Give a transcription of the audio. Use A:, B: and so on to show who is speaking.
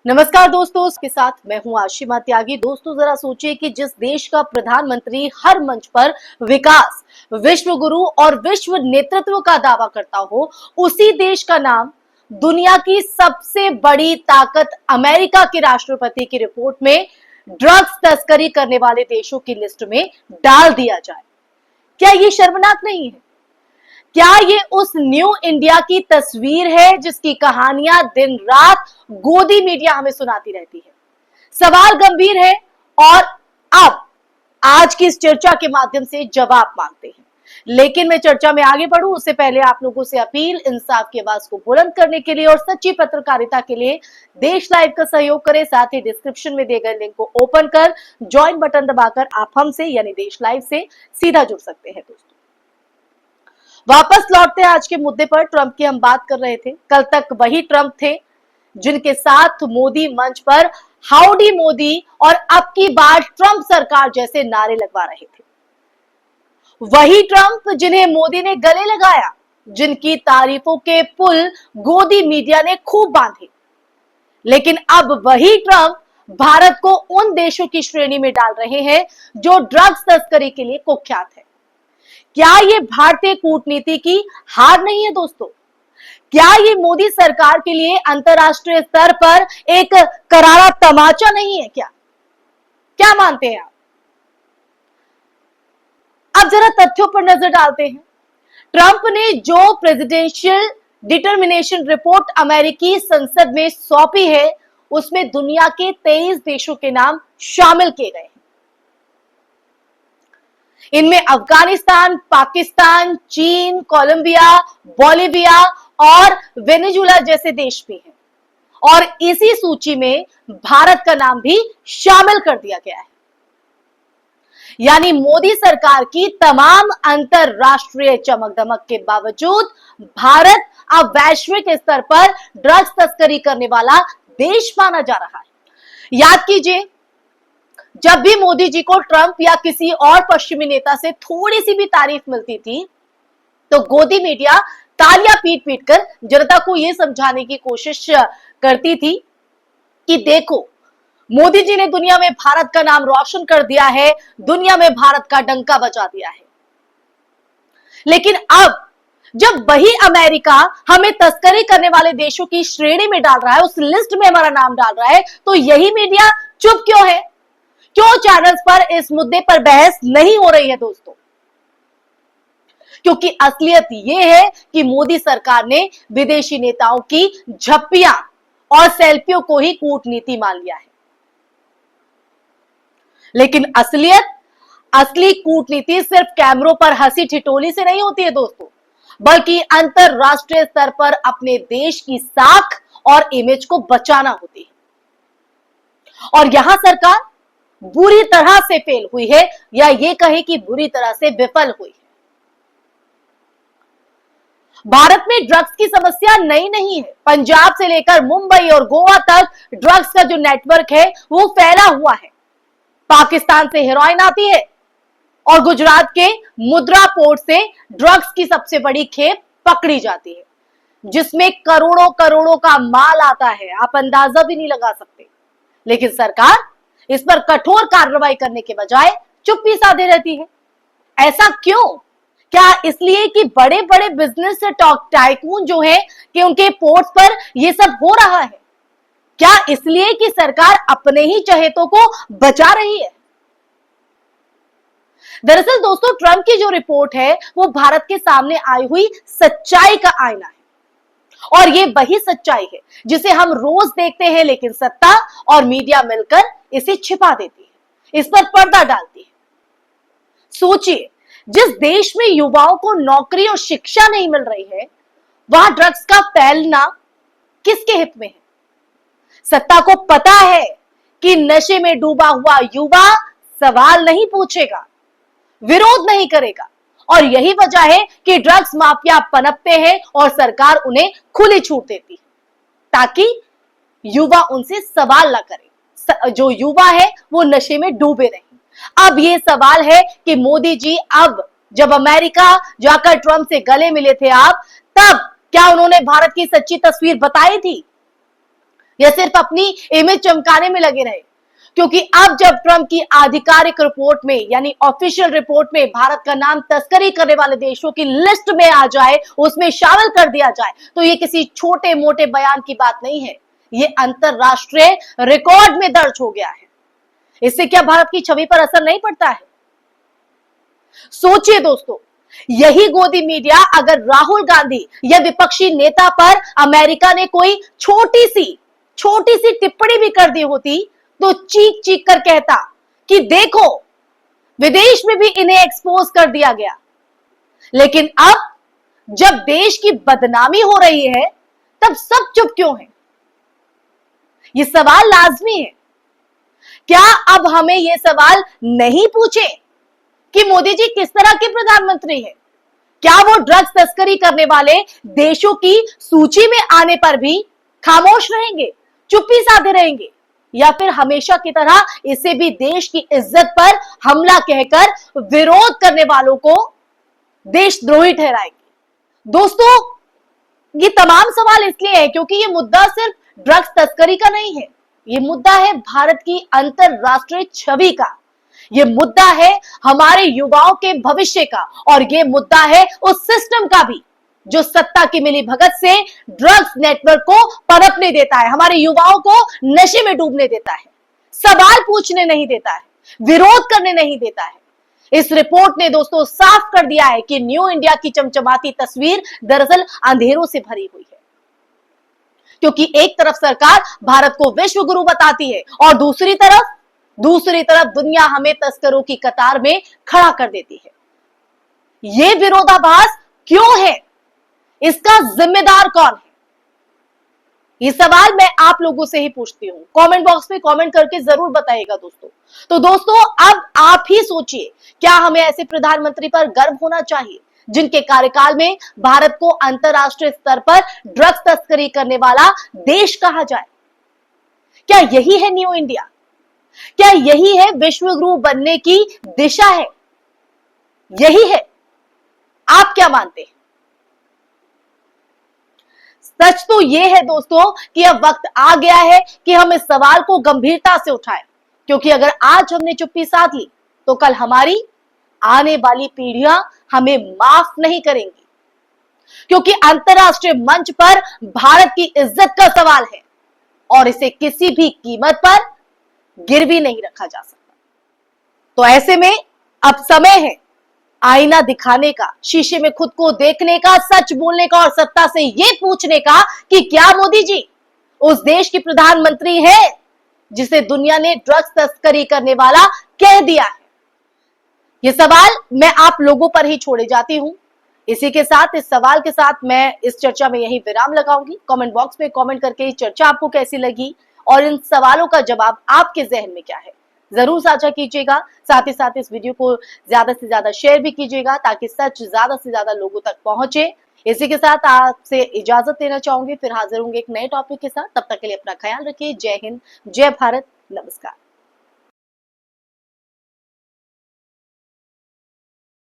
A: नमस्कार दोस्तों, के साथ मैं हूं आशिमा त्यागी। दोस्तों, जरा सोचिए कि जिस देश का प्रधानमंत्री हर मंच पर विकास, विश्व गुरु और विश्व नेतृत्व का दावा करता हो, उसी देश का नाम दुनिया की सबसे बड़ी ताकत अमेरिका के राष्ट्रपति की रिपोर्ट में ड्रग्स तस्करी करने वाले देशों की लिस्ट में डाल दिया जाए। क्या ये शर्मनाक नहीं है? क्या ये उस न्यू इंडिया की तस्वीर है जिसकी कहानियां दिन रात गोदी मीडिया हमें सुनाती रहती है? सवाल गंभीर है और अब आज की इस चर्चा के माध्यम से जवाब मांगते हैं। लेकिन मैं चर्चा में आगे बढ़ूं उससे पहले आप लोगों से अपील, इंसाफ की आवाज को बुलंद करने के लिए और सच्ची पत्रकारिता के लिए देश लाइव का सहयोग करें। साथ ही डिस्क्रिप्शन में दिए गए लिंक को ओपन कर ज्वाइन बटन दबाकर आप हमसे यानी देश लाइव से सीधा जुड़ सकते हैं। दोस्तों, वापस लौटते हैं आज के मुद्दे पर। ट्रंप की हम बात कर रहे थे। कल तक वही ट्रंप थे जिनके साथ मोदी मंच पर हाउडी मोदी और अब की बार ट्रंप सरकार जैसे नारे लगवा रहे थे। वही ट्रंप जिन्हें मोदी ने गले लगाया, जिनकी तारीफों के पुल गोदी मीडिया ने खूब बांधे। लेकिन अब वही ट्रंप भारत को उन देशों की श्रेणी में डाल रहे हैं जो ड्रग्स तस्करी के लिए कुख्यात है। क्या ये भारतीय कूटनीति की हार नहीं है दोस्तों? क्या ये मोदी सरकार के लिए अंतर्राष्ट्रीय स्तर पर एक करारा तमाचा नहीं है? क्या मानते हैं आप? अब जरा तथ्यों पर नजर डालते हैं। ट्रंप ने जो प्रेसिडेंशियल डिटर्मिनेशन रिपोर्ट अमेरिकी संसद में सौंपी है, उसमें दुनिया के 23 देशों के नाम शामिल किए गए हैं। इनमें अफगानिस्तान, पाकिस्तान, चीन, कोलंबिया, बोलिविया और वेनेजुएला जैसे देश भी हैं। और इसी सूची में भारत का नाम भी शामिल कर दिया गया है। यानी मोदी सरकार की तमाम अंतरराष्ट्रीय चमक दमक के बावजूद भारत अब वैश्विक स्तर पर ड्रग्स तस्करी करने वाला देश माना जा रहा है। याद कीजिए, जब भी मोदी जी को ट्रंप या किसी और पश्चिमी नेता से थोड़ी सी भी तारीफ मिलती थी तो गोदी मीडिया तालियां पीट पीट कर जनता को यह समझाने की कोशिश करती थी कि देखो, मोदी जी ने दुनिया में भारत का नाम रोशन कर दिया है, दुनिया में भारत का डंका बजा दिया है। लेकिन अब जब वही अमेरिका हमें तस्करी करने वाले देशों की श्रेणी में डाल रहा है, उस लिस्ट में हमारा नाम डाल रहा है, तो यही मीडिया चुप क्यों है? क्यों चैनल्स पर इस मुद्दे पर बहस नहीं हो रही है दोस्तों? क्योंकि असलियत यह है कि मोदी सरकार ने विदेशी नेताओं की झप्पियां और सेल्फियों को ही कूटनीति मान लिया है। लेकिन असली कूटनीति सिर्फ कैमरों पर हंसी ठिठोली से नहीं होती है दोस्तों, बल्कि अंतरराष्ट्रीय स्तर पर अपने देश की साख और इमेज को बचाना होती है। और यहां सरकार बुरी तरह से फेल हुई है, या ये कहे कि बुरी तरह से विफल हुई है। भारत में ड्रग्स की समस्या नई नहीं है। पंजाब से लेकर मुंबई और गोवा तक ड्रग्स का जो नेटवर्क है वो फैला हुआ है। पाकिस्तान से हेरोइन आती है और गुजरात के मुद्रा पोर्ट से ड्रग्स की सबसे बड़ी खेप पकड़ी जाती है, जिसमें करोड़ों करोड़ों का माल आता है। आप अंदाजा भी नहीं लगा सकते। लेकिन सरकार इस पर कठोर कार्रवाई करने के बजाय चुप्पी साधे रहती है। ऐसा क्यों? क्या इसलिए कि बड़े बड़े बिजनेस टाइकून जो हैं कि उनके पोर्ट्स पर यह सब हो रहा है? क्या इसलिए कि सरकार अपने ही चहेतों को बचा रही है? दरअसल दोस्तों, ट्रंप की जो रिपोर्ट है वो भारत के सामने आई हुई सच्चाई का आईना है। और ये वही सच्चाई है जिसे हम रोज देखते हैं, लेकिन सत्ता और मीडिया मिलकर इसे छिपा देती है, इस पर पर्दा डालती है। सोचिए, जिस देश में युवाओं को नौकरी और शिक्षा नहीं मिल रही है, वहां ड्रग्स का फैलना किसके हित में है? सत्ता को पता है कि नशे में डूबा हुआ युवा सवाल नहीं पूछेगा, विरोध नहीं करेगा, और यही वजह है कि ड्रग्स माफिया पनपते हैं और सरकार उन्हें खुली छूट देती है ताकि युवा उनसे सवाल ना करे। जो युवा है वो नशे में डूबे नहीं। अब ये सवाल है कि मोदी जी अब जब अमेरिका जाकर ट्रंप से गले मिले थे आप, तब क्या उन्होंने भारत की सच्ची तस्वीर बताई थी? या सिर्फ अपनी इमेज चमकाने में लगे रहे? क्योंकि अब जब ट्रंप की आधिकारिक रिपोर्ट में यानी ऑफिशियल रिपोर्ट में भारत का नाम तस्करी करने वाले देशों की लिस्ट में आ जाए, उसमें शामिल कर दिया जाए, तो ये किसी छोटे मोटे बयान की बात नहीं है, ये अंतरराष्ट्रीय रिकॉर्ड में दर्ज हो गया है। इससे क्या भारत की छवि पर असर नहीं पड़ता है? सोचिए दोस्तों, यही गोदी मीडिया अगर राहुल गांधी या विपक्षी नेता पर अमेरिका ने कोई छोटी सी टिप्पणी भी कर दी होती तो चीख चीख कर कहता कि देखो विदेश में भी इन्हें एक्सपोज कर दिया गया। लेकिन अब जब देश की बदनामी हो रही है तब सब चुप क्यों हैं? ये सवाल लाजमी है। क्या अब हमें यह सवाल नहीं पूछे कि मोदी जी किस तरह के प्रधानमंत्री हैं? क्या वो ड्रग्स तस्करी करने वाले देशों की सूची में आने पर भी खामोश रहेंगे, चुप्पी साधे रहेंगे, या फिर हमेशा की तरह इसे भी देश की इज्जत पर हमला कहकर विरोध करने वालों को देशद्रोही ठहराएंगे? दोस्तों, ये तमाम सवाल इसलिए है क्योंकि ये मुद्दा सिर्फ ड्रग्स तस्करी का नहीं है, ये मुद्दा है भारत की अंतरराष्ट्रीय छवि का, ये मुद्दा है हमारे युवाओं के भविष्य का, और ये मुद्दा है उस सिस्टम का भी जो सत्ता की मिलीभगत से ड्रग्स नेटवर्क को पनपने देता है, हमारे युवाओं को नशे में डूबने देता है, सवाल पूछने नहीं देता है, विरोध करने नहीं देता है। इस रिपोर्ट ने दोस्तों साफ कर दिया है कि न्यू इंडिया की चमचमाती तस्वीर दरअसल अंधेरों से भरी हुई है, क्योंकि एक तरफ सरकार भारत को विश्व गुरु बताती है और दूसरी तरफ दुनिया हमें तस्करों की कतार में खड़ा कर देती है। ये विरोधाभास क्यों है? इसका जिम्मेदार कौन है? ये सवाल मैं आप लोगों से ही पूछती हूं। कमेंट बॉक्स में कमेंट करके जरूर बताइएगा दोस्तों। तो दोस्तों, अब आप ही सोचिए, क्या हमें ऐसे प्रधानमंत्री पर गर्व होना चाहिए जिनके कार्यकाल में भारत को अंतरराष्ट्रीय स्तर पर ड्रग्स तस्करी करने वाला देश कहा जाए? क्या यही है न्यू इंडिया? क्या यही है विश्व गुरु बनने की दिशा है? यही है? आप क्या मानते हैं? सच तो यह है दोस्तों कि अब वक्त आ गया है कि हम इस सवाल को गंभीरता से उठाएं, क्योंकि अगर आज हमने चुप्पी साध ली तो कल हमारी आने वाली पीढ़ियां हमें माफ नहीं करेंगी, क्योंकि अंतरराष्ट्रीय मंच पर भारत की इज्जत का सवाल है और इसे किसी भी कीमत पर गिरवी नहीं रखा जा सकता। तो ऐसे में अब समय है आईना दिखाने का, शीशे में खुद को देखने का, सच बोलने का और सत्ता से ये पूछने का कि क्या मोदी जी उस देश की प्रधानमंत्री है जिसे दुनिया ने ड्रग्स तस्करी करने वाला कह दिया है? ये सवाल मैं आप लोगों पर ही छोड़े जाती हूं। इसी के साथ, इस सवाल के साथ मैं इस चर्चा में यही विराम लगाऊंगी। कमेंट बॉक्स में कमेंट करके ये चर्चा आपको कैसी लगी और इन सवालों का जवाब आपके जहन में क्या है जरूर साझा कीजिएगा। साथ ही साथ इस वीडियो को ज्यादा से ज्यादा शेयर भी कीजिएगा ताकि सच ज्यादा से ज्यादा लोगों तक पहुंचे। इसी के साथ आपसे इजाजत लेना चाहूंगी, फिर हाजिर होंगे एक नए टॉपिक के साथ। तब तक के लिए अपना ख्याल रखिए। जय हिंद, जय भारत, नमस्कार।